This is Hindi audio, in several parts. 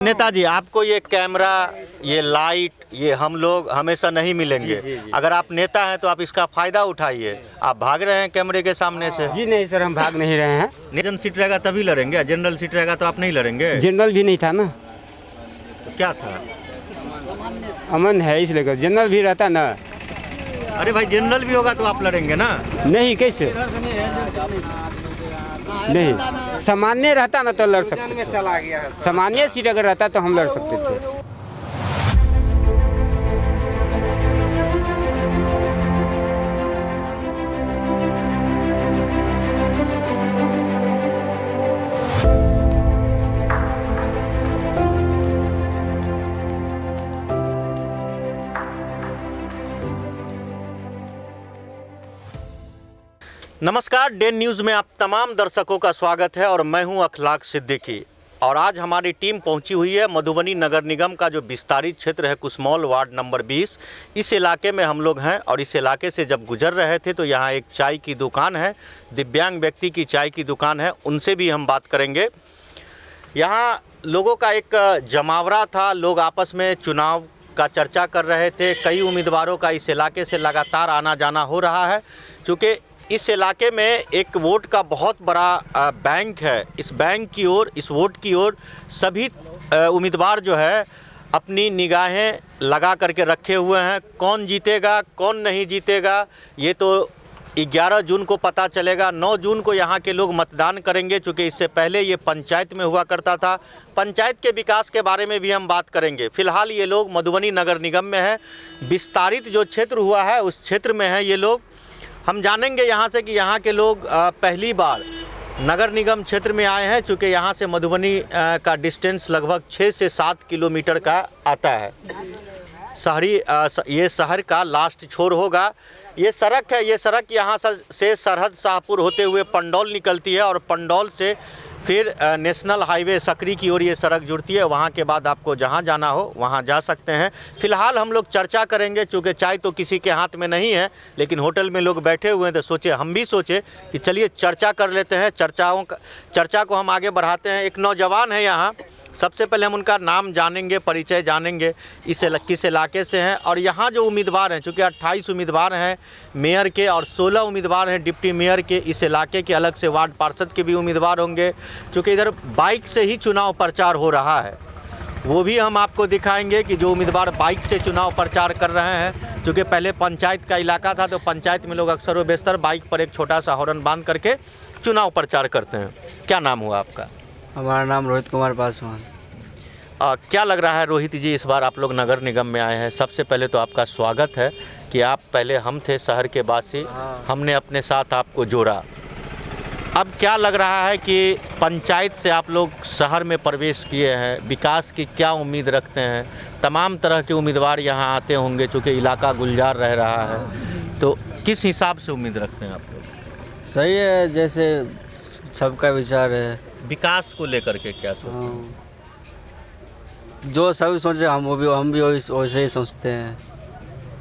नेताजी, आपको ये कैमरा, ये लाइट, ये हम लोग हमेशा नहीं मिलेंगे। जी। अगर आप नेता हैं तो आप इसका फायदा उठाइए। आप भाग रहे हैं कैमरे के सामने से। जी नहीं सर, हम भाग नहीं रहे हैं। जनरल सीट रहेगा तभी लड़ेंगे, जनरल सीट रहेगा तो आप नहीं लड़ेंगे। जनरल भी नहीं था ना, तो क्या था? अमन है इसलिए। जनरल भी रहता ना। अरे भाई, जनरल भी होगा तो आप लड़ेंगे ना। नहीं, कैसे नहीं, सामान्य रहता ना तो लड़ सकते थे। सामान्य सीट अगर रहता तो हम लड़ सकते थे। नमस्कार, डे न्यूज़ में आप तमाम दर्शकों का स्वागत है और मैं हूं अखलाक सिद्दीकी। और आज हमारी टीम पहुंची हुई है मधुबनी नगर निगम का जो विस्तारित क्षेत्र है कुसमौल वार्ड नंबर 20। इस इलाके में हम लोग हैं और इस इलाके से जब गुजर रहे थे तो यहाँ एक चाय की दुकान है, दिव्यांग व्यक्ति की चाय की दुकान है, उनसे भी हम बात करेंगे। यहाँ लोगों का एक जमावड़ा था, लोग आपस में चुनाव का चर्चा कर रहे थे। कई उम्मीदवारों का इस इलाके से लगातार आना जाना हो रहा है, क्योंकि इस इलाके में एक वोट का बहुत बड़ा बैंक है। इस बैंक की ओर, इस वोट की ओर सभी उम्मीदवार जो है अपनी निगाहें लगा करके रखे हुए हैं। कौन जीतेगा, कौन नहीं जीतेगा, ये तो 11 जून को पता चलेगा। 9 जून को यहाँ के लोग मतदान करेंगे, चूँकि इससे पहले ये पंचायत में हुआ करता था। पंचायत के विकास के बारे में भी हम बात करेंगे। फ़िलहाल ये लोग मधुबनी नगर निगम में है। विस्तारित जो क्षेत्र हुआ है उस क्षेत्र में है ये लोग। हम जानेंगे यहाँ से कि यहाँ के लोग पहली बार नगर निगम क्षेत्र में आए हैं, चूँकि यहाँ से मधुबनी का डिस्टेंस लगभग 6 से 7 किलोमीटर का आता है। ये शहर का लास्ट छोर होगा। ये सड़क है, ये सड़क यहाँ से सरहद शाहपुर होते हुए पंडौल निकलती है और पंडौल से फिर नेशनल हाईवे सकरी की ओर ये सड़क जुड़ती है। वहाँ के बाद आपको जहाँ जाना हो वहाँ जा सकते हैं। फ़िलहाल हम लोग चर्चा करेंगे, चूँकि चाय तो किसी के हाथ में नहीं है, लेकिन होटल में लोग बैठे हुए हैं तो सोचे, हम भी सोचे कि चलिए चर्चा कर लेते हैं। चर्चा को हम आगे बढ़ाते हैं। एक नौजवान है यहाँ, सबसे पहले हम उनका नाम जानेंगे, परिचय जानेंगे, किस इलाके से हैं। और यहाँ जो उम्मीदवार हैं, चूँकि 28 उम्मीदवार हैं मेयर के और 16 उम्मीदवार हैं डिप्टी मेयर के। इस इलाके के अलग से वार्ड पार्षद के भी उम्मीदवार होंगे, क्योंकि इधर बाइक से ही चुनाव प्रचार हो रहा है। वो भी हम आपको दिखाएंगे कि जो उम्मीदवार बाइक से चुनाव प्रचार कर रहे हैं, क्योंकि पहले पंचायत का इलाका था तो पंचायत में लोग अक्सर व बेशतर बाइक पर एक छोटा सा हॉर्न बांध करके चुनाव प्रचार करते हैं। क्या नाम हुआ आपका? हमारा नाम रोहित कुमार पासवान। क्या लग रहा है रोहित जी, इस बार आप लोग नगर निगम में आए हैं? सबसे पहले तो आपका स्वागत है कि आप, पहले हम थे शहर के वासी, हमने अपने साथ आपको जोड़ा। अब क्या लग रहा है कि पंचायत से आप लोग शहर में प्रवेश किए हैं, विकास की क्या उम्मीद रखते हैं? तमाम तरह के उम्मीदवार यहाँ आते होंगे, चूँकि इलाका गुलजार रह रहा है, तो किस हिसाब से उम्मीद रखते हैं आप लोग? सही है, जैसे सबका विचार है। विकास को लेकर के क्या सोचते? जो सभी सोचे हम भी वैसे ही सोचते हैं।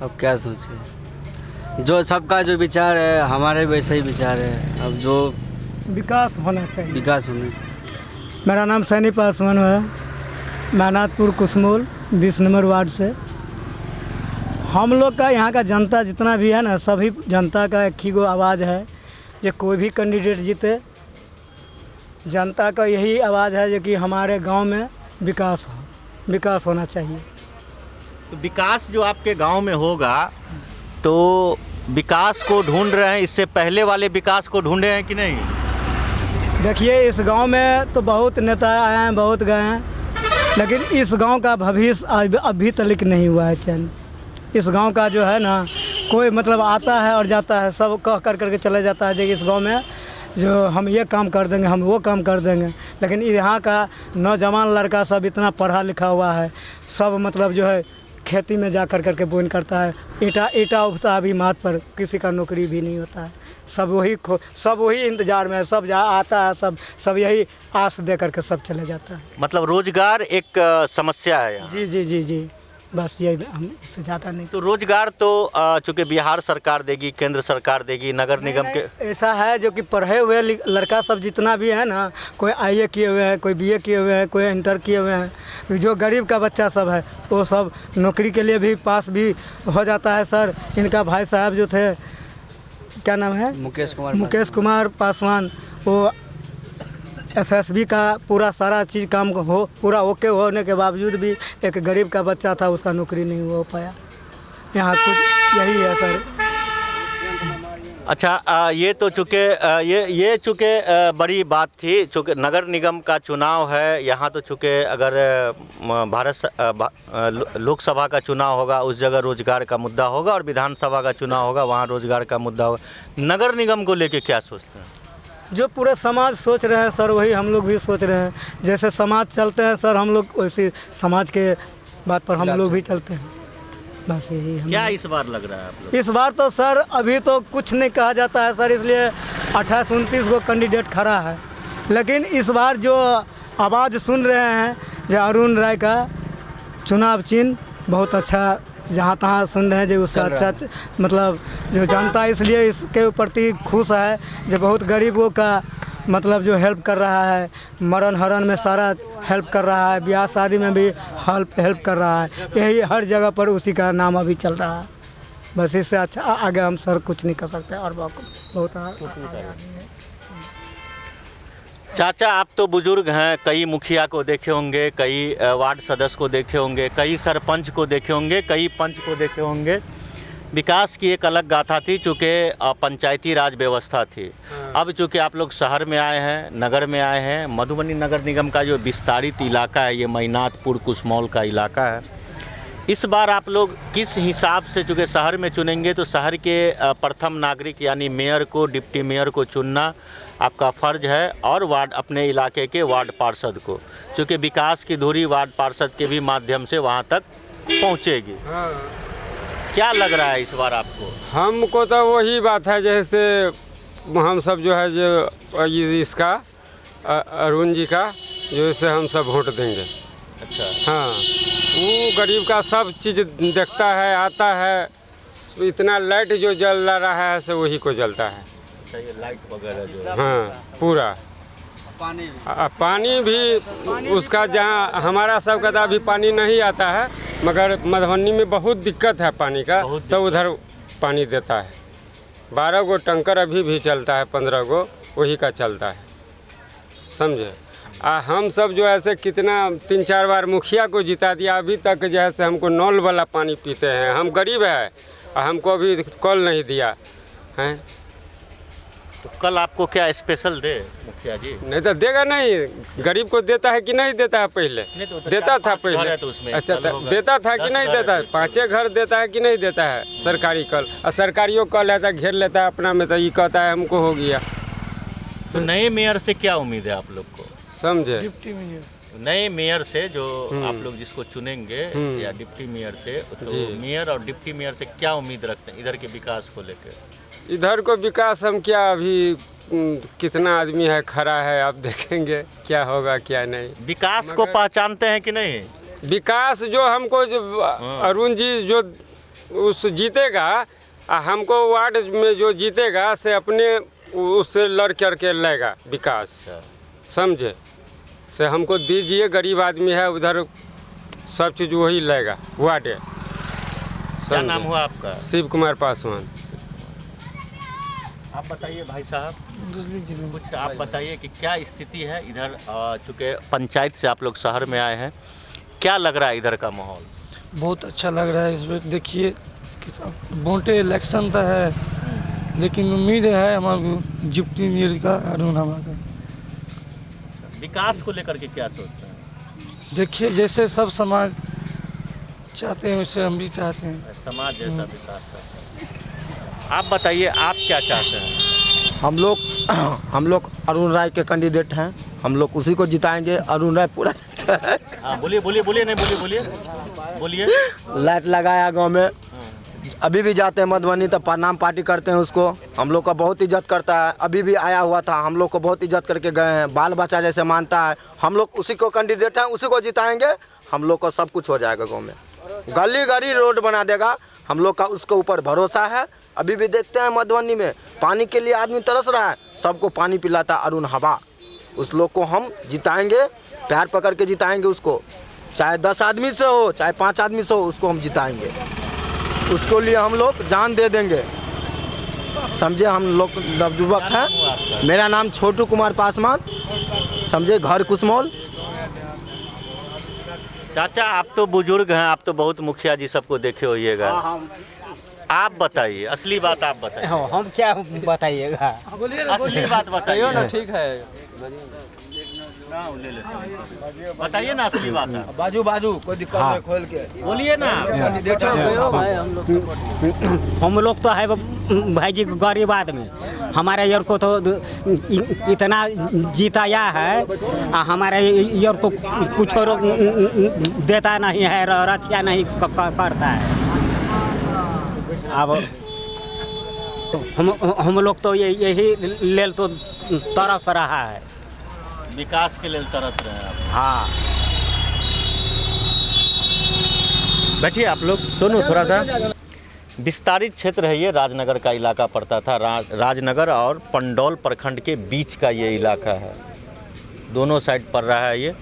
अब क्या सोचे, जो सबका जो विचार है हमारे वैसे ही विचार है। अब जो विकास होना चाहिए, विकास होने। मेरा नाम सैनी पासवान है, मैनातपुर कुसमौल 20 नंबर वार्ड से। हम लोग का यहाँ का जनता जितना भी है ना, सभी जनता का एक ही गो आवाज़ है, जो कोई भी कैंडिडेट जीते, जनता का यही आवाज़ है जो कि हमारे गांव में विकास होना चाहिए। तो विकास जो आपके गांव में होगा, तो विकास को ढूंढ रहे हैं, इससे पहले वाले विकास को ढूंढे हैं कि नहीं? देखिए, इस गांव में तो बहुत नेता आए हैं, बहुत गए हैं, लेकिन इस गांव का भविष्य अभी तक नहीं हुआ है चैन। इस गांव का जो है ना, कोई मतलब आता है और जाता है, सब कह करके चले जाता है कि इस गांव में जो हम ये काम कर देंगे, हम वो काम कर देंगे। लेकिन यहाँ का नौजवान लड़का सब इतना पढ़ा लिखा हुआ है, सब मतलब जो है खेती में जा करके बोन करता है, ईटा उठता है अभी माथ पर, किसी का नौकरी भी नहीं होता है। सब वही इंतज़ार में है, सब आता है, सब यही आस दे करके सब चले जाता है। मतलब रोजगार एक समस्या है यहाँ। जी जी जी जी। बस ये हम इससे ज़्यादा नहीं। तो रोजगार तो चूँकि बिहार सरकार देगी, केंद्र सरकार देगी, नगर निगम के ऐसा है जो कि पढ़े हुए लड़का सब जितना भी है ना, कोई IA किए हुए हैं, कोई BA किए हुए हैं, कोई इंटर किए हुए हैं, जो गरीब का बच्चा सब है वो सब नौकरी के लिए भी पास भी हो जाता है सर। इनका भाई साहब जो थे, क्या नाम है, मुकेश कुमार पासवान, वो SSB का पूरा सारा चीज़ काम हो पूरा ओके होने के बावजूद भी एक गरीब का बच्चा था, उसका नौकरी नहीं हो पाया। यहाँ कुछ यही है सर। अच्छा, ये तो चूँकि ये चूँकि बड़ी बात थी, चूँकि नगर निगम का चुनाव है यहाँ, तो चूँकि अगर लोकसभा का चुनाव होगा उस जगह रोजगार का मुद्दा होगा, और विधानसभा का चुनाव होगा वहाँ रोजगार का मुद्दा होगा। नगर निगम को लेके क्या सोचते हैं? जो पूरे समाज सोच रहे हैं सर, वही हम लोग भी सोच रहे हैं। जैसे समाज चलते हैं सर हम लोग, वैसे समाज के बात पर हम लोग भी चलते हैं। बस यही हम। क्या इस बार लग रहा है आप लोग? इस बार तो सर अभी तो कुछ नहीं कहा जाता है सर, इसलिए 28-29 को कैंडिडेट खड़ा है। लेकिन इस बार जो आवाज़ सुन रहे हैं, जो अरुण राय का चुनाव चिन्ह बहुत अच्छा, जहाँ तहाँ सुन रहे हैं जो उसका अच्छा, मतलब जो जनता इसलिए इसके प्रति खुश है, जो बहुत गरीबों का मतलब जो हेल्प कर रहा है, मरण हरण में सारा हेल्प कर रहा है, ब्याह शादी में भी हेल्प कर रहा है। यही हर जगह पर उसी का नाम अभी चल रहा है। बस इससे अच्छा आगे हम सर कुछ नहीं कर सकते। और बहुत चाचा, आप तो बुजुर्ग हैं, कई मुखिया को देखे होंगे, कई वार्ड सदस्य को देखे होंगे, कई सरपंच को देखे होंगे, कई पंच को देखे होंगे। विकास की एक अलग गाथा थी, चूँकि पंचायती राज व्यवस्था थी। अब चूँकि आप लोग शहर में आए हैं, नगर में आए हैं, मधुबनी नगर निगम का जो विस्तारित इलाका है, ये मैनातपुर कुसमौल का इलाका है। इस बार आप लोग किस हिसाब से, चूँकि शहर में चुनेंगे तो शहर के प्रथम नागरिक यानी मेयर को, डिप्टी मेयर को चुनना आपका फ़र्ज है, और वार्ड अपने इलाके के वार्ड पार्षद को, चूँकि विकास की धुरी वार्ड पार्षद के भी माध्यम से वहाँ तक पहुँचेगी। क्या लग रहा है इस बार आपको? हमको तो वही बात है, जैसे हम सब जो है जो इसका अरुण जी का जो इसे हम सब वोट देंगे। अच्छा। हाँ, वो गरीब का सब चीज़ देखता है, आता है। इतना लाइट जो जल रहा है से वही को जलता है। अच्छा, ये लाइट वगैरह जो, हाँ, पूरा पानी भी उसका, जहाँ हमारा सब का अभी पानी नहीं आता है, मगर मधुबनी में बहुत दिक्कत है पानी का, तो उधर पानी देता है। 12 गो टंकर अभी भी चलता है, 15 गो वही का चलता है, समझे। हम सब जो ऐसे कितना 3-4 बार मुखिया को जिता दिया, अभी तक जैसे हमको नल वाला पानी पीते हैं। हम गरीब है, हमको अभी कल नहीं दिया है। तो कल आपको क्या स्पेशल दे मुखिया जी? नहीं तो देगा नहीं, गरीब को देता है कि नहीं देता है? पहले तो देता था पहले। तो उसमें अच्छा, देता था कि नहीं देता है? 5 घर देता है कि नहीं देता है सरकारी कल? और सरकारियों कल है तो घेर लेता है अपना में, तो ये कहता है हमको हो गया। तो नए मेयर से क्या उम्मीद है आप लोग को? समझे, नए मेयर से जो आप लोग जिसको चुनेंगे या डिप्टी मेयर से, तो मेयर और डिप्टी मेयर से क्या उम्मीद रखते हैं इधर के विकास को लेकर? इधर को विकास हम क्या, अभी कितना आदमी है खड़ा है, आप देखेंगे क्या होगा क्या नहीं। विकास को पहचानते हैं कि नहीं? विकास जो हमको जो अरुण जी जो उस जीतेगा, हमको वार्ड में जो जीतेगा से अपने उससे लड़ करके लेगा विकास, समझे। से हमको दीजिए, गरीब आदमी है, उधर सब चीज़ वही लेगा वार्ड। क्या नाम हुआ आपका? शिव कुमार पासवान। आप बताइए भाई साहब, कुछ आप बताइए कि क्या स्थिति है इधर, चूँकि पंचायत से आप लोग शहर में आए हैं, क्या लग रहा है इधर का माहौल? बहुत अच्छा लग रहा है। इसमें देखिए वोटे इलेक्शन तो है, लेकिन उम्मीद है हमारे डिप्टी मेयर का, अरुण हमारा। विकास को लेकर के क्या सोचते हैं? देखिए जैसे सब समाज चाहते हैं वैसे हम भी चाहते हैं, समाज जैसा विकास करते हैं। आप बताइए, आप क्या चाहते हैं? हम लोग अरुण राय के कैंडिडेट हैं, हम लोग उसी को जिताएंगे। अरुण राय पूरा बोलिए बोलिए बोलिए, नहीं बोलिए बोलिए बोलिए। लाइट लगाया गांव में, अभी भी जाते हैं मधुबनी तो प्रणाम पार्टी करते हैं उसको। हम लोग का बहुत इज्जत करता है, अभी भी आया हुआ था, हम लोग को बहुत इज्जत करके गए हैं, बाल बच्चा जैसे मानता है। हम लोग उसी को कैंडिडेट हैं, उसी को जिताएंगे, हम लोग को सब कुछ हो जाएगा गाँव में। गली गली रोड बना देगा। हम लोग का उसके ऊपर भरोसा है। अभी भी देखते हैं मधुबनी में पानी के लिए आदमी तरस रहा है, सबको पानी पिलाता अरुण हवा। उस लोग को हम जिताएंगे, पैर पकड़ के जिताएंगे उसको, चाहे 10 आदमी से हो चाहे 5 आदमी से हो, उसको हम जिताएंगे। उसको लिए हम लोग जान दे देंगे, समझे। हम लोग नवयुवक हैं। मेरा नाम छोटू कुमार पासवान, समझे, घर कुसमोल। चाचा आप तो बुजुर्ग हैं, आप तो बहुत मुखिया जी सबको देखे होइएगा, आप बताइए असली बात, आप बताइए। हम क्या बताइएगा? असली बात बताइए ना। ठीक है, बताइए ना असली बात है। बाजू बाजू कोई दिक्कत नहीं, खोल के बोलिए ना। हम लोग तो है भाई जी गरीब आदमी, हमारे यार को तो इतना जीताया है, हमारे यार को कुछ और देता नहीं है, रक्षा नहीं करता है। अब हम लोग तो यही लेल तो तरस रहा है, विकास के लिए तरस रहे हैं आप। हाँ। बैठिए आप लोग, सुनो थोड़ा सा। विस्तारित क्षेत्र है ये, राजनगर का इलाका पड़ता था। राजनगर और पंडौल प्रखंड के बीच का ये इलाका है, दोनों साइड पड़ रहा है ये।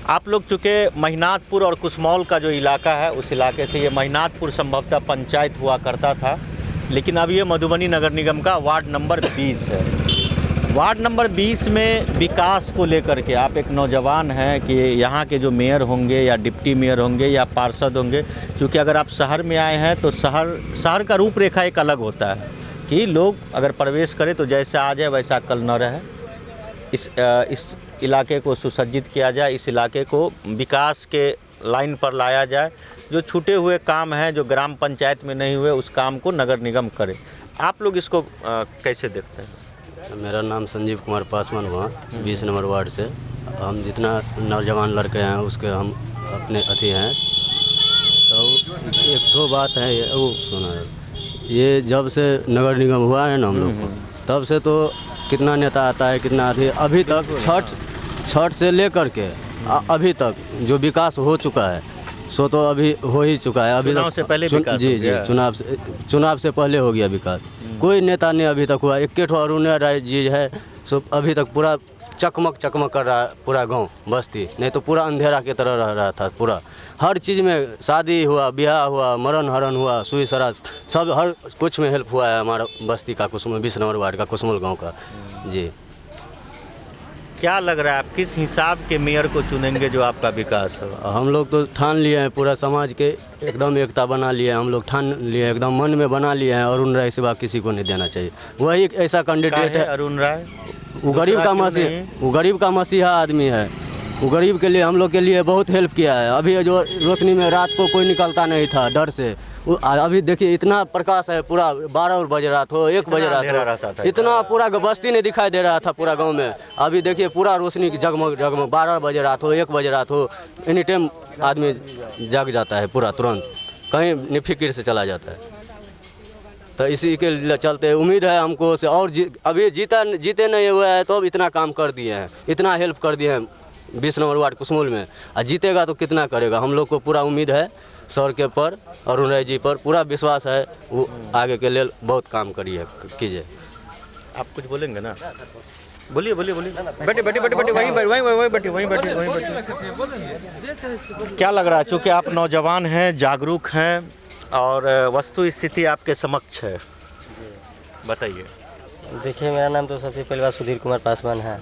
आप लोग चूँकि महिनाथपुर और कुसमौल का जो इलाका है, उस इलाके से ये महिनाथपुर संभवतः पंचायत हुआ करता था, लेकिन अब ये मधुबनी नगर निगम का वार्ड नंबर 20 है। वार्ड नंबर 20 में विकास को लेकर के आप एक नौजवान हैं कि यहाँ के जो मेयर होंगे या डिप्टी मेयर होंगे या पार्षद होंगे, क्योंकि अगर आप शहर में आए हैं तो शहर का रूपरेखा एक अलग होता है कि लोग अगर प्रवेश करें तो जैसा आ जाए वैसा कल न रहे। इस इलाके को सुसज्जित किया जाए, इस इलाके को विकास के लाइन पर लाया जाए। जो छूटे हुए काम हैं, जो ग्राम पंचायत में नहीं हुए, उस काम को नगर निगम करे। आप लोग इसको कैसे देखते हैं? मेरा नाम संजीव कुमार पासवान हुआ, 20 नंबर वार्ड से। हम जितना नौजवान लड़के हैं उसके हम अपने अथी हैं। तो एक दो बात है, वो सुना, ये जब से नगर निगम हुआ है ना हम लोग को, तब से तो कितना नेता आता है, कितना अथी, अभी तक छठ से लेकर के अभी तक जो विकास हो चुका है सो तो अभी हो ही चुका है। अभी चुनाव से पहले विकास जी हो गया। चुनाव से पहले हो गया विकास। कोई नेता ने अभी तक हुआ, एक अरुण राय जी है, सो अभी तक पूरा चकमक कर रहा है पूरा गांव बस्ती, नहीं तो पूरा अंधेरा की तरह रह रहा था। पूरा हर चीज़ में, शादी हुआ, ब्याह हुआ, मरण हरण हुआ, सुई सराज, सब हर कुछ में हेल्प हुआ है हमारा बस्ती का, कुसमुल 20 नंबर वार्ड का कुसमुल गाँव का। जी क्या लग रहा है आप किस हिसाब के मेयर को चुनेंगे जो आपका विकास होगा? हम लोग तो ठान लिए हैं, पूरा समाज के एकदम एकता बना लिए हैं, हम लोग ठान लिए हैं, एकदम मन में बना लिए हैं, अरुण राय सिवा किसी को नहीं देना चाहिए। वही एक ऐसा कैंडिडेट है अरुण राय, वो गरीब का मसीहा आदमी है। वो गरीब के लिए, हम लोग के लिए बहुत हेल्प किया है। अभी जो रोशनी में रात को कोई निकलता नहीं था डर से, अभी देखिए इतना प्रकाश है, पूरा 12 बज रहा था, 1 बज रहा था, इतना पूरा बस्ती नहीं दिखाई दे रहा था पूरा गांव में। अभी देखिए पूरा रोशनी जगमग 12 बज रहा था, 1 बज रहा था, एनी टाइम आदमी जाग जाता है पूरा, तुरंत कहीं निफिक्र से चला जाता है। तो इसी के चलते उम्मीद है हमको से, और अभी जीते नहीं हुए हैं तो इतना काम कर दिए हैं, इतना हेल्प कर दिए हैं 20 नंबर वार्ड कुसमुल में। और जीतेगा तो कितना करेगा, हम लोग को पूरा उम्मीद है सर के पर, अरुण राय जी पर पूरा विश्वास है, वो आगे के लिए बहुत काम कीजिए। आप कुछ बोलेंगे ना? बोलिए बैठे वहीं बैठे। क्या लग रहा है, चूँकि आप नौजवान हैं, जागरूक हैं और वस्तु स्थिति आपके समक्ष है, बताइए। देखिए, मेरा नाम तो सबसे पहली बात सुधीर कुमार पासवान है,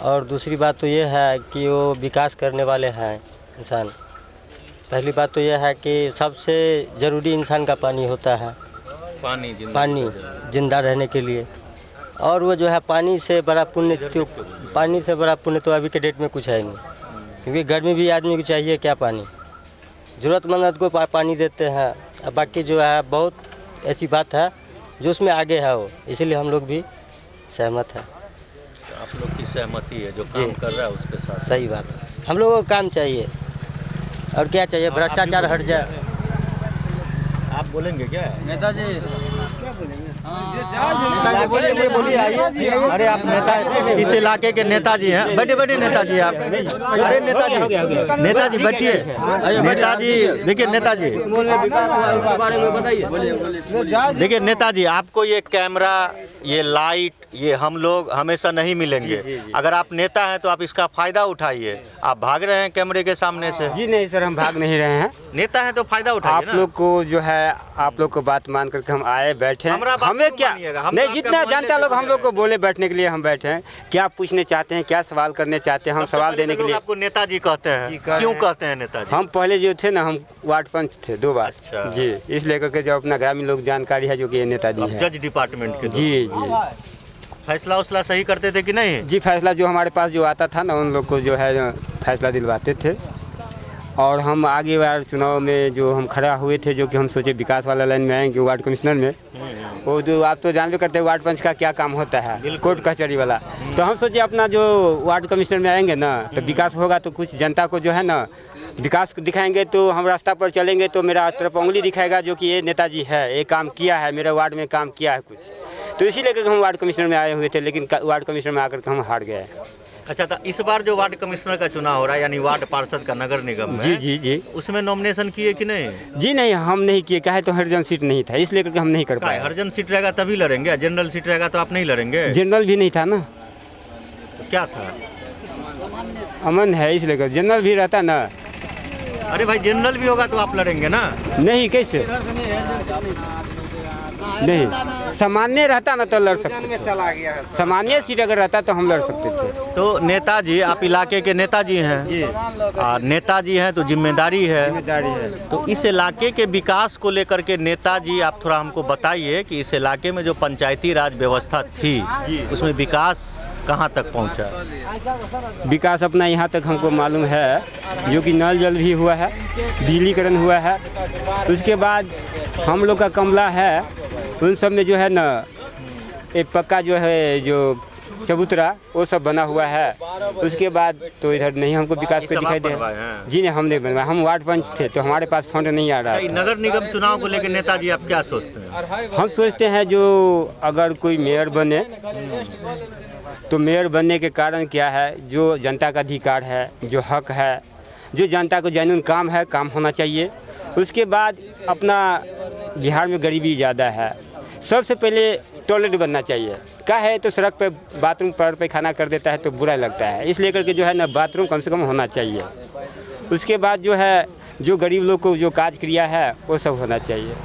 और दूसरी बात तो ये है कि वो विकास करने वाले हैं इंसान। पहली बात तो यह है कि सबसे ज़रूरी इंसान का पानी होता है, पानी जिंदा रहने के लिए। और वो जो है पानी से बड़ा पुण्य तो अभी के डेट में कुछ है नहीं, क्योंकि गर्मी भी आदमी को चाहिए क्या, पानी ज़रूरतमंद को पानी देते हैं। अब बाकी जो है बहुत ऐसी बात है जो उसमें आगे है वो, इसीलिए हम लोग भी सहमत हैं। तो आप लोग की सहमति है, जो काम कर रहा है उसके साथ? सही बात है, हम लोगों को काम चाहिए और क्या चाहिए, भ्रष्टाचार हट जाए। आप बोलेंगे क्या? नेताजी बोलिए आइए। अरे आप नेता, इस इलाके के नेताजी हैं। बैठे बैठे नेताजी, आप अरे नेताजी बैठिए। नेताजी देखिए, नेताजी बारे में बताइए। देखिए नेताजी, आपको ये कैमरा, ये लाइट, ये हम लोग हमेशा नहीं मिलेंगे। अगर आप नेता हैं तो आप इसका फायदा उठाइए। आप भाग रहे हैं कैमरे के सामने से। जी नहीं सर, हम भाग नहीं रहे हैं। नेता हैं तो फायदा उठाइए आप ना। लोग को जो है, आप लोग को बात मान करके हम आए बैठे हैं। हमारा बात हमें क्यों क्या मानिएगा? हम नहीं, तो जितना आपका जानता मानने लोग से हम लोग को बोले बैठने के लिए हम बैठे हैं। क्या पूछने चाहते हैं, क्या सवाल करने चाहते हैं, हम सबसे सवाल पहले देने तो के लोग लिए। आपको नेताजी कहते हैं। क्यों कहते हैं नेताजी? हम पहले जो थे ना, हम वार्ड पंच थे 2 बार। अच्छा। जी, इसलिए करके जो अपना ग्रामीण लोग जानकारी है जो कि ये नेताजी अब है। जज डिपार्टमेंट के जी जी फैसला उसला सही करते थे कि नहीं? जी, फैसला जो हमारे पास जो आता था ना, उन लोग को जो है फैसला दिलवाते थे। और हम आगे बार चुनाव में जो हम खड़ा हुए थे, जो कि हम सोचे विकास वाला लाइन में आएंगे वार्ड कमिश्नर में, वो जो आप तो जानते करते हैं वार्ड पंच का क्या काम होता है, कोर्ट कचहरी वाला। तो हम सोचे अपना जो वार्ड कमिश्नर में आएंगे ना, तो विकास होगा तो कुछ जनता को जो है ना विकास दिखाएंगे। तो हम रास्ता पर चलेंगे तो मेरा तरफ उंगली दिखाएगा जो कि ये नेताजी है, ये काम किया है, मेरे वार्ड में काम किया है कुछ। तो इसी लेकर हम वार्ड कमिश्नर में आए हुए थे, लेकिन वार्ड कमिश्नर में आकर के हम हार गए। अच्छा, तो इस बार जो वार्ड कमिश्नर का चुनाव हो रहा है, यानी वार्ड पार्षद का नगर निगम में, जी जी जी उसमें नॉमिनेशन किए कि नहीं? जी नहीं, हम नहीं किए। कहे तो हरिजन सीट नहीं था, इसलिए करके हम नहीं कर पाए। हरिजन सीट रहेगा तभी लड़ेंगे, जनरल सीट रहेगा तो आप नहीं लड़ेंगे? जनरल भी नहीं था ना, तो क्या था? अमन है, इसलिए कर जनरल भी रहता ना। अरे भाई, जनरल भी होगा तो आप लड़ेंगे ना? नहीं, कैसे नहीं, सामान्य रहता ना तो लड़ सकते थे। सामान्य सीट अगर रहता तो हम लड़ सकते थे। तो नेताजी, आप इलाके के नेताजी हैं जी, और नेताजी हैं तो जिम्मेदारी है। तो इस इलाके के विकास को लेकर के नेताजी, आप थोड़ा हमको बताइए कि इस इलाके में जो पंचायती राज व्यवस्था थी, उसमें विकास कहाँ तक पहुँचा? विकास अपना यहाँ तक हमको मालूम है, जो कि नल जल भी हुआ है, बिजलीकरण हुआ है। उसके बाद हम लोग का कमला है, उन सब में जो है ना एक पक्का जो है जो चबूतरा वो सब बना हुआ है। उसके बाद तो इधर नहीं हमको विकास को दिखाई दे। जी नहीं, हम नहीं बनवाए, हम वार्ड पंच थे तो हमारे पास फंड नहीं आ रहा था। नगर निगम चुनाव को लेकर नेताजी आप क्या सोचते हैं? हम सोचते हैं जो अगर कोई मेयर बने तो मेयर बनने के कारण क्या है, जो जनता का अधिकार है, जो हक है, जो जनता को जेन्युइन काम है, काम होना चाहिए। उसके बाद अपना बिहार में गरीबी ज़्यादा है, सबसे पहले टॉयलेट बनना चाहिए। क्या है तो सड़क पे बाथरूम पर पैखाना कर देता है तो बुरा लगता है, इसलिए करके जो है ना बाथरूम कम से कम होना चाहिए। उसके बाद जो है जो गरीब लोग को जो कार्य क्रिया है वो सब होना चाहिए।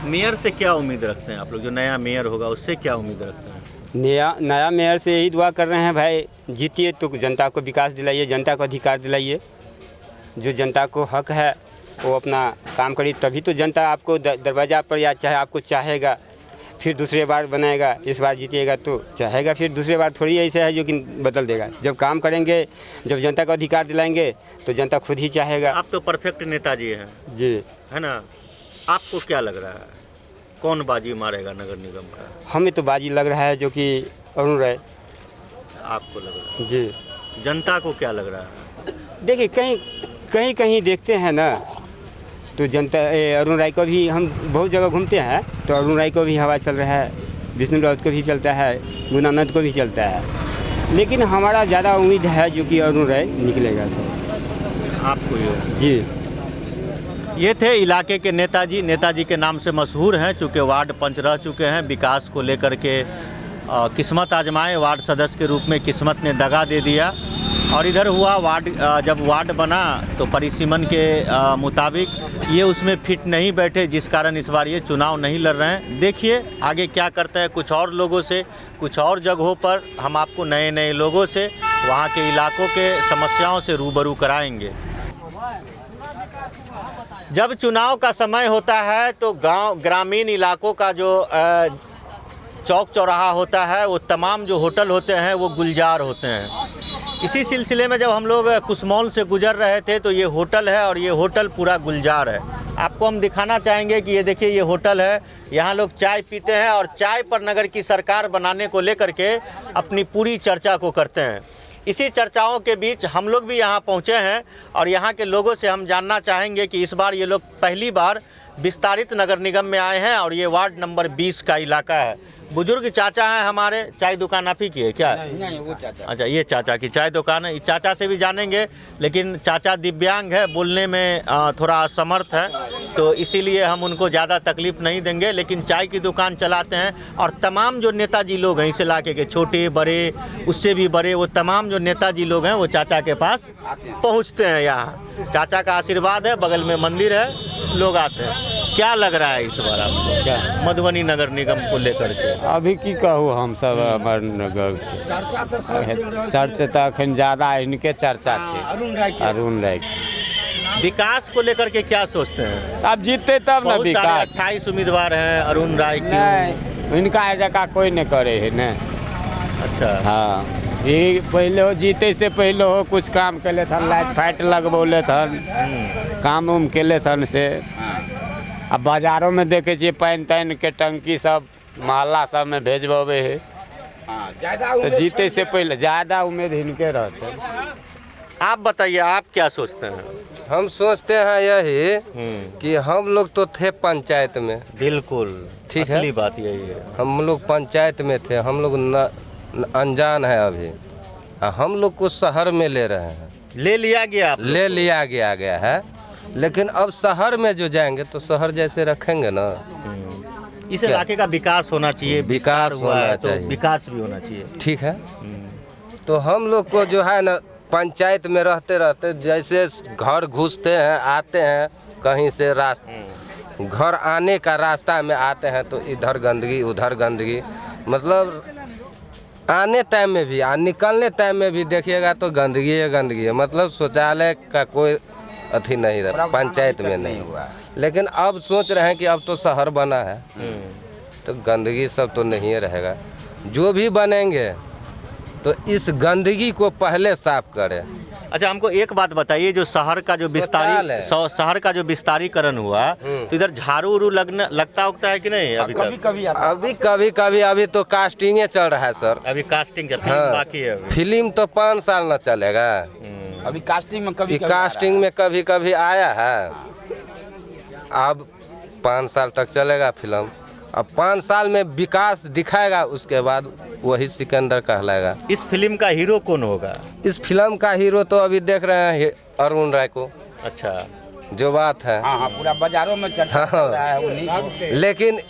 मेयर से क्या उम्मीद रखते हैं आप लोग? जो नया मेयर होगा उससे क्या उम्मीद रखते हैं? नया मेयर से यही दुआ कर रहे हैं, भाई जीतिए तो जनता को विकास दिलाइए, जनता को अधिकार दिलाइए। जो जनता को हक है वो अपना काम करिए, तभी तो जनता आपको दरवाज़ा पर या चाहे आपको चाहेगा, फिर दूसरे बार बनाएगा। इस बार जीतिएगा तो चाहेगा, फिर दूसरे बार थोड़ी ऐसा है जो कि बदल देगा। जब काम करेंगे, जब जनता को अधिकार दिलाएंगे तो जनता खुद ही चाहेगा। आप तो परफेक्ट नेताजी हैं जी, है ना? आपको क्या लग रहा है, कौन बाजी मारेगा नगर निगम का? हमें तो बाजी लग रहा है जो कि अरुण राय। आपको लग रहा है? जी। जनता को क्या लग रहा है? देखिए, कहीं देखते हैं ना तो जनता अरुण राय को भी, हम बहुत जगह घूमते हैं तो अरुण राय को भी हवा चल रहा है, विष्णु राउत को भी चलता है, गुणानंद को भी चलता है। लेकिन हमारा ज़्यादा उम्मीद है जो कि अरुण राय निकलेगा सर। आपको ये? जी। ये थे इलाके के नेताजी के नाम से मशहूर हैं, चूँकि वार्ड पंच रह चुके हैं। विकास को लेकर के किस्मत आजमाए, वार्ड सदस्य के रूप में किस्मत ने दगा दे दिया। और इधर हुआ जब वार्ड बना तो परिसीमन के मुताबिक ये उसमें फिट नहीं बैठे, जिस कारण इस बार ये चुनाव नहीं लड़ रहे हैं। देखिए आगे क्या करते हैं, कुछ और लोगों से, कुछ और जगहों पर हम आपको नए नए लोगों से, वहाँ के इलाकों के समस्याओं से रूबरू कराएंगे। जब चुनाव का समय होता है तो ग्रामीण इलाकों का जो चौक चौराहा होता है, वो तमाम जो होटल होते हैं वो गुलजार होते हैं। इसी सिलसिले में जब हम लोग कुसमौल से गुजर रहे थे तो ये होटल है और ये होटल पूरा गुलजार है। आपको हम दिखाना चाहेंगे कि ये देखिए, ये होटल है, यहाँ लोग चाय पीते हैं और चाय पर नगर की सरकार बनाने को लेकर के अपनी पूरी चर्चा को करते हैं। इसी चर्चाओं के बीच हम लोग भी यहाँ पहुँचे हैं और यहाँ के लोगों से हम जानना चाहेंगे कि इस बार ये लोग पहली बार विस्तारित नगर निगम में आए हैं और ये वार्ड नंबर 20 का इलाका है। बुजुर्ग चाचा हैं हमारे, चाय दुकान आप ही की है क्या? नहीं वो चाचा। अच्छा, ये चाचा की चाय दुकान है। चाचा से भी जानेंगे, लेकिन चाचा दिव्यांग है, बोलने में थोड़ा असमर्थ है, तो इसीलिए हम उनको ज़्यादा तकलीफ नहीं देंगे। लेकिन चाय की दुकान चलाते हैं और तमाम जो नेताजी लोग हैं इस इलाके के, छोटे बड़े उससे भी बड़े, वो तमाम जो नेताजी लोग हैं वो चाचा के पास पहुँचते हैं। यहाँ चाचा का आशीर्वाद है, बगल में मंदिर है, लोग आते हैं। क्या लग रहा है इस बार आपको, क्या मधुबनी नगर निगम को लेकर के? अभी की कहूँ हम सब हमर नगर चर्चा तो अखन ज़्यादा इनके चर्चा है। अरुण राय विकास को लेकर के क्या सोचते हैं? अब जीतते तब ना विकास। 28 उम्मीदवार हैं, अरुण राय की इनका जगह कोई नहीं करे है न। अच्छा, हाँ, ये पहले हो जीते से पहले हो कुछ काम के लिए थन, लाइट फाइट लगबौले थन, काम उम के लिए थन से। अब बाजारों में देखे छे पानी तान के टंकी सब मोहल्ला सब में भेजबे है, तो जीते से पहले ज़्यादा उम्मीद इनके रहते। आप बताइए, आप क्या सोचते हैं? हम सोचते हैं यही कि हम लोग तो थे पंचायत में। बिल्कुल ठीक है, असली बात यही है। हम लोग पंचायत में थे, हम लोग अनजान है अभी। हम लोग को शहर में ले रहे हैं, ले लिया गया है। लेकिन अब शहर में जो जाएंगे तो शहर जैसे रखेंगे ना। इस इलाके का विकास होना चाहिए, विकास होना तो चाहिए, विकास भी होना चाहिए। ठीक है। तो हम लोग को जो है ना पंचायत में रहते जैसे घर घुसते हैं, आते हैं कहीं से घर आने का रास्ता में आते हैं तो इधर गंदगी उधर गंदगी, मतलब आने टाइम में भी निकलने टाइम में भी देखिएगा तो गंदगी है। मतलब शौचालय का कोई अथी नहीं रहा, पंचायत में नहीं हुआ। लेकिन अब सोच रहे हैं कि अब तो शहर बना है तो गंदगी सब तो नहीं रहेगा। जो भी बनेंगे तो इस गंदगी को पहले साफ करें। अच्छा, हमको एक बात बताइए, जो शहर का जो विस्तारीकरण हुआ तो इधर झाड़ू उड़ू लगता है कि नहीं? कभी कभी अभी तो कास्टिंग चल रहा है सर। अभी कास्टिंग बाकी है। फिल्म तो 5 साल न चलेगा। अभी कास्टिंग में कभी आया है, अब 5 साल तक चलेगा फिल्म। अब 5 साल में विकास दिखाएगा, उसके बाद वही सिकंदर कहलाएगा। इस फिल्म का हीरो कौन होगा? इस फिल्म का हीरो तो अभी देख रहे हैं अरुण राय को। अच्छा, जो बात है, हाँ, पूरा बाजारों में चर्चा हो रहा है उन्हीं। लेकिन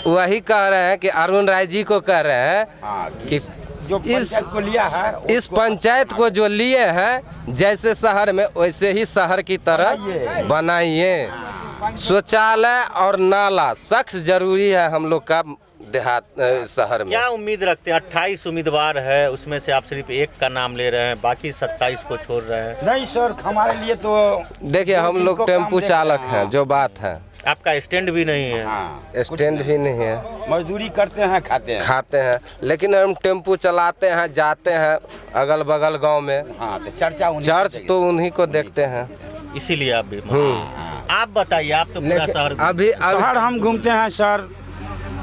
वही कह रहे हैं कि अरुण राय जी को कह रहे हैं कि जो पंचायत को लिया है, इस पंचायत को जो लिए हैं जैसे शहर में वैसे ही शहर की तरह बनाइए। शौचालय और नाला सख्त जरूरी है हम लोग का देहात शहर में। क्या उम्मीद रखते हैं? 28 उम्मीदवार है, उसमें से आप सिर्फ एक का नाम ले रहे हैं, बाकी 27 को छोड़ रहे हैं। नहीं सर, हमारे लिए तो देखिए हम लोग टेम्पू चालक हैं, जो बात है। आपका स्टैंड भी नहीं है? हाँ, स्टैंड भी नहीं है। मजदूरी करते हैं, खाते हैं। लेकिन हम टेम्पू चलाते हैं, जाते हैं अगल बगल गांव में। हाँ, तो चर्च तो उन्हीं को देखते हैं, इसीलिए आप भी। आप बताइए, आप तो पूरा शहर हम घूमते हैं सर।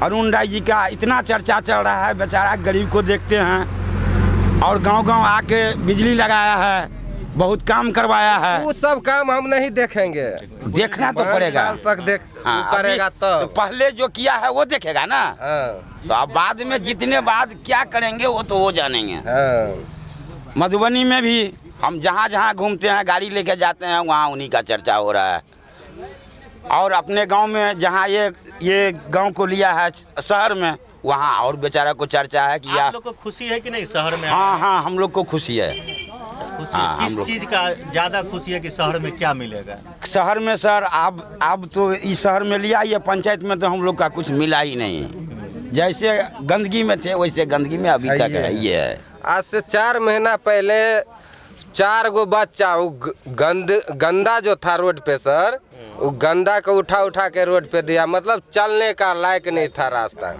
अरुण राय जी का इतना चर्चा चल रहा है, बेचारा गरीब को देखते हैं और गांव आके बिजली लगाया है, बहुत काम करवाया है। वो सब काम हम नहीं देखेंगे, देखना तो पड़ेगा। तक करेगा तो पहले जो किया है वो देखेगा ना। तो अब बाद में जितने बाद क्या करेंगे वो तो वो जानेंगे। मधुबनी में भी हम जहाँ घूमते हैं, गाड़ी लेके जाते हैं, वहाँ उन्हीं का चर्चा हो रहा है। और अपने गांव में जहाँ ये गांव को लिया है शहर में, वहाँ और बेचारा को चर्चा है कि आप लोग को खुशी है कि नहीं शहर में? हाँ, हम लोग को खुशी है। किस चीज का ज्यादा खुशी है कि शहर में क्या मिलेगा? शहर में सर अब तो इस शहर में लिया, ये पंचायत में तो हम लोग का कुछ मिला ही नहीं। जैसे गंदगी में थे वैसे गंदगी में अभी तक है। ये है, आज से 4 महीना पहले 4 गो बच्चा वो गंदा जो था रोड पे सर, वो गंदा को उठा के रोड पे दिया, मतलब चलने का लायक नहीं था रास्ता।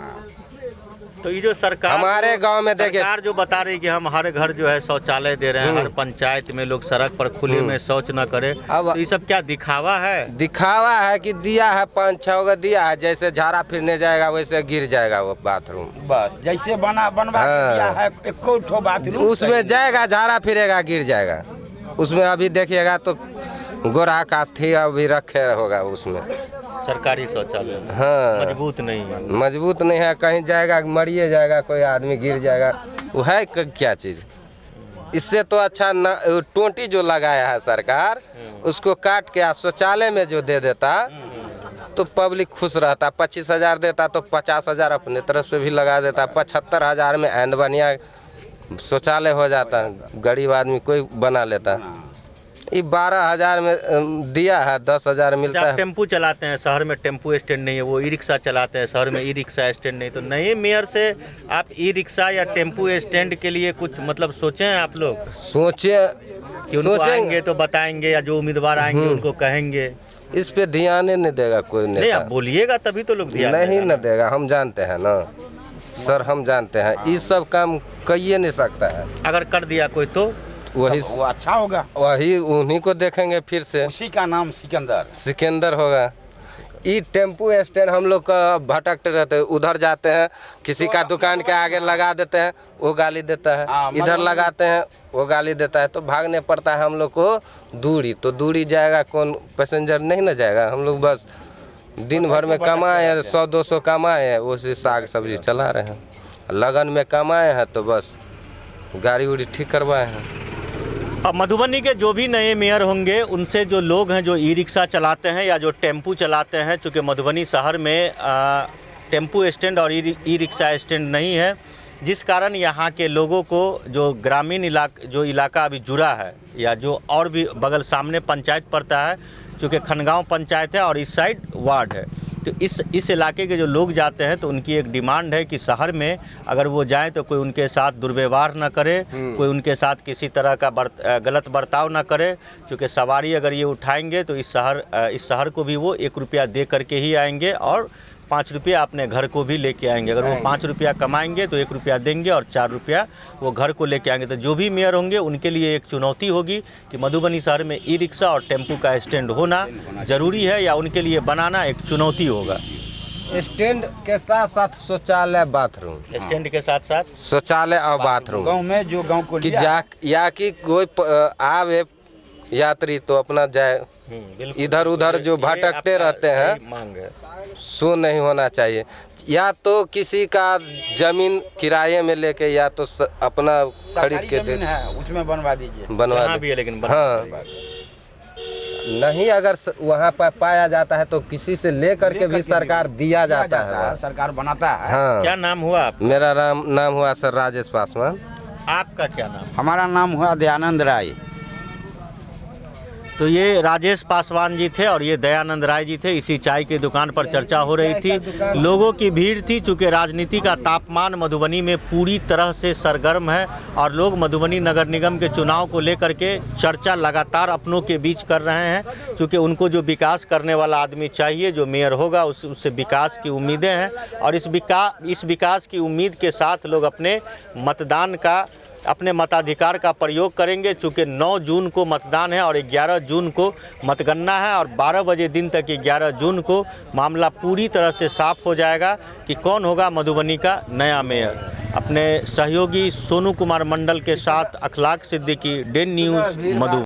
तो ये जो सरकार हमारे गांव में देखिए सरकार जो बता रही कि हम हर घर जो है शौचालय दे रहे हैं, हर पंचायत में लोग सड़क पर खुले में शौच न करे, अब तो ये सब क्या दिखावा है? दिखावा है कि दिया है 5-6 गो दिया है, जैसे झाड़ा फिरने जाएगा वैसे गिर जाएगा वो बाथरूम। बस जैसे बनवा हाँ। दिया है एको ठो बाथरूम उसमें जाएगा झाड़ा फिरेगा गिर जाएगा। उसमें अभी देखिएगा तो गोरा कास्थी अभी रखे होगा उसमें। सरकारी शौचालय हाँ मजबूत नहीं है। मजबूत नहीं है, कहीं जाएगा मरिए जाएगा, कोई आदमी गिर जाएगा, वो है क्या चीज़। इससे तो अच्छा न टोंटी जो लगाया है सरकार उसको काट के शौचालय में जो दे देता तो पब्लिक खुश रहता। 25,000 देता तो 50,000 अपने तरफ से भी लगा देता। 75,000 में एंड बढ़िया शौचालय हो जाता, गरीब आदमी कोई बना लेता। ये 12,000 में दिया है, 10,000 मिलता है। टेम्पू चलाते हैं, शहर में टेम्पू स्टैंड नहीं है, वो ई रिक्शा चलाते हैं, शहर में ई रिक्शा स्टैंड नहीं, तो नए मेयर से आप ई रिक्शा या टेम्पू स्टैंड के लिए कुछ मतलब सोचे हैं आप लोग? सोचे कि उनको आएंगे तो बताएंगे या जो उम्मीदवार आएंगे उनको कहेंगे? इस पे ध्यान नहीं देगा कोई नहीं, आप बोलिएगा तभी तो लोग ध्यान नहीं न देगा। हम जानते हैं ना सर, हम जानते हैं ये सब काम कहिए नहीं सकता है। अगर कर दिया कोई तो वही वो अच्छा होगा, वही उन्हीं को देखेंगे फिर से। उसी का नाम सिकंदर होगा। ये टेम्पू स्टैंड हम लोग का भटकते रहते हैं, उधर जाते हैं किसी का दुकान के आगे लगा देते हैं, वो गाली देता है, इधर लगाते हैं वो गाली देता है, तो भागने पड़ता है हम लोग को दूरी। तो दूरी जाएगा कौन, पैसेंजर नहीं ना जाएगा। हम लोग बस दिन भर में कमाए 100-200 कमाए, उसी साग सब्जी चला रहे हैं। लगन में कमाए हैं तो बस गाड़ी उड़ी ठीक करवाए हैं। अब मधुबनी के जो भी नए मेयर होंगे उनसे जो लोग हैं जो ई रिक्शा चलाते हैं या जो टेम्पू चलाते हैं, चूँकि मधुबनी शहर में टेम्पू स्टैंड और ई रिक्शा स्टैंड नहीं है, जिस कारण यहाँ के लोगों को जो ग्रामीण इलाका अभी जुड़ा है या जो और भी बगल सामने पंचायत पड़ता है, चूँकि खनगांव पंचायत है और इस साइड वार्ड है, तो इस इलाके के जो लोग जाते हैं तो उनकी एक डिमांड है कि शहर में अगर वो जाएं तो कोई उनके साथ दुर्व्यवहार न करे, कोई उनके साथ किसी तरह का गलत बर्ताव न करे, क्योंकि सवारी अगर ये उठाएंगे तो इस शहर को भी वो 1 रुपया दे करके ही आएंगे और 5 रुपया अपने घर को भी लेके आएंगे। अगर वो 5 रुपया कमाएंगे तो 1 रुपया देंगे और 4 रुपया वो घर को लेके आएंगे। तो जो भी मेयर होंगे उनके लिए एक चुनौती होगी कि मधुबनी शहर में ई रिक्शा और टेम्पू का स्टैंड होना ज़रूरी है या उनके लिए बनाना एक चुनौती होगा। स्टैंड के साथ साथ शौचालय बाथरूम, स्टैंड के साथ साथ शौचालय और बाथरूम गांव में जो गांव को कि या कि कोई आवे यात्री तो अपना जाए, इधर उधर जो भटकते रहते हैं मांग है सो नहीं होना चाहिए। या तो किसी का जमीन किराए में लेके या तो अपना खरीद के दे, उसमें बनवा दीजिए। बनवा भी है लेकिन हाँ नहीं, अगर वहाँ पर पाया जाता है तो किसी से ले करके भी सरकार दिया जाता है, सरकार बनाता है। हाँ। क्या नाम हुआ आप? मेरा नाम हुआ सर राजेश पासवान। आपका क्या नाम? हमारा नाम हुआ दयानंद राय। तो ये राजेश पासवान जी थे और ये दयानंद राय जी थे। इसी चाय की दुकान पर चर्चा हो रही थी, लोगों की भीड़ थी, चूँकि राजनीति का तापमान मधुबनी में पूरी तरह से सरगर्म है और लोग मधुबनी नगर निगम के चुनाव को लेकर के चर्चा लगातार अपनों के बीच कर रहे हैं, क्योंकि उनको जो विकास करने वाला आदमी चाहिए, जो मेयर होगा उससे विकास की उम्मीदें हैं और इस विकास की उम्मीद के साथ लोग अपने मताधिकार का प्रयोग करेंगे। चूँकि 9 जून को मतदान है और 11 जून को मतगणना है और 12 बजे दिन तक 11 जून को मामला पूरी तरह से साफ हो जाएगा कि कौन होगा मधुबनी का नया मेयर। अपने सहयोगी सोनू कुमार मंडल के साथ अखलाक सिद्दीकी, डेन न्यूज़, मधुबनी।